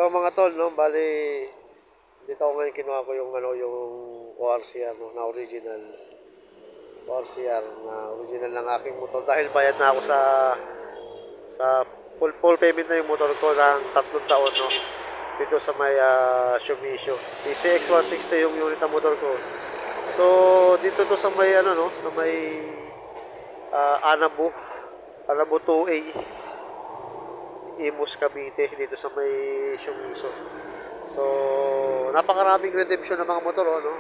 So mga tol, no, bali dito ako ngayon kinuha ko yung yung ORCR no, na original. ORCR na original ng aking motor dahil bayad na ako sa full payment na yung motor ko ng 3 taon no. Dito sa may Shumisho. PCX 160 yung unit ng motor ko. So dito to sa may no, sa may Anabo 2A. Imus Cavite dito sa may Shumiso. So, napakaraming redemption ng mga motor, no?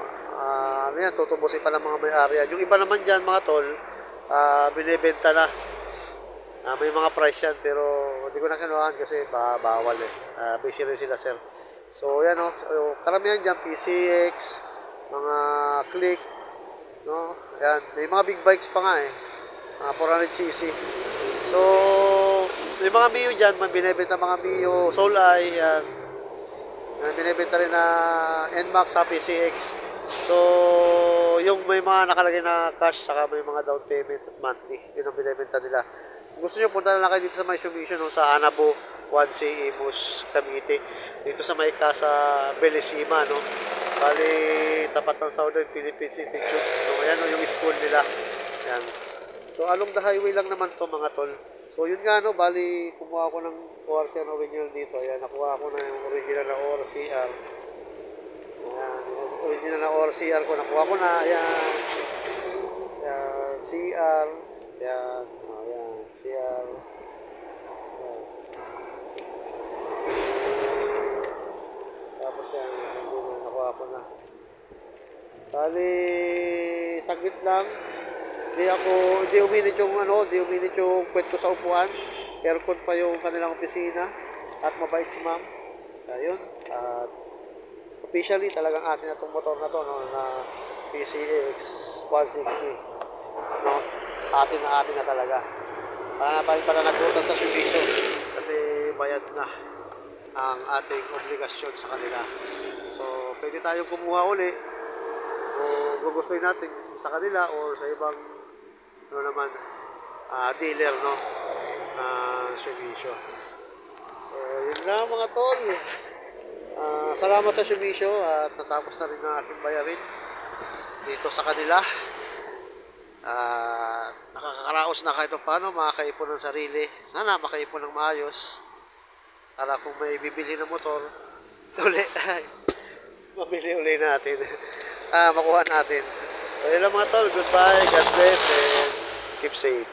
Ano yan, tutubusin pa ng mga may-ari yan. Yung iba naman dyan, mga tol, binibenta na. May mga price yan, pero hindi ko na kinuhaan kasi bawal eh. Busy rin sila, sir. So, yan, no? So, karamihan dyan, PCX, mga click, no? Yan, may mga big bikes pa nga eh. 400cc. So, may mga Mio dyan, may binibenta mga Mio, Soul Eye, yan. Binibenta rin na NMAX sa PCX. So, yung may mga nakalagay na cash, saka may mga down payment at monthly. Yun ang binibenta nila. Kung gusto nyo, punta na kayo dito sa may Shumisho, no, sa Anabo 1C, Imus, Cavite. Dito sa may Casa Belisima, no. Bali, tapat ng Southern Philippines Institute. So, ayan, no, yung school nila. Yan. So, along the highway lang naman to mga tol. So, yun nga, no, bali, kumuha ako ng ORCR original dito. Ayan, nakuha ko na yung original na ORCR. Ayan, yung original na ORCR ko, nakuha ko na. Ayan. Ayan, CR. Ayan, ayan, CR. Ayan. Tapos yan, nakuha ko na. Bali, saglit lang. Hindi uminit yung kwet ko sa upuan. Aircon pa yung kanilang opisina. At mabait si ma'am. Ayun. At officially talagang atin na itong motor na to, no, na PCX 160. No? Atin na talaga. Para nagbutan sa serviso. Kasi bayad na ang ating obligasyon sa kanila. So, pwede tayong kumuha uli. O gugustuhin natin sa kanila o sa ibang naman dealer, no, na Shumisho. So yun lang mga tol. Salamat sa Shumisho at natapos na rin ang aking bayarin dito sa kanila. Nakakaraos na kahit paano makakaipon ng sarili. Sana makaipon ng maayos para kung may bibili ng motor uli mabili uli natin. Makuha natin. So yun lang mga tol, goodbye, God bless and keep safe.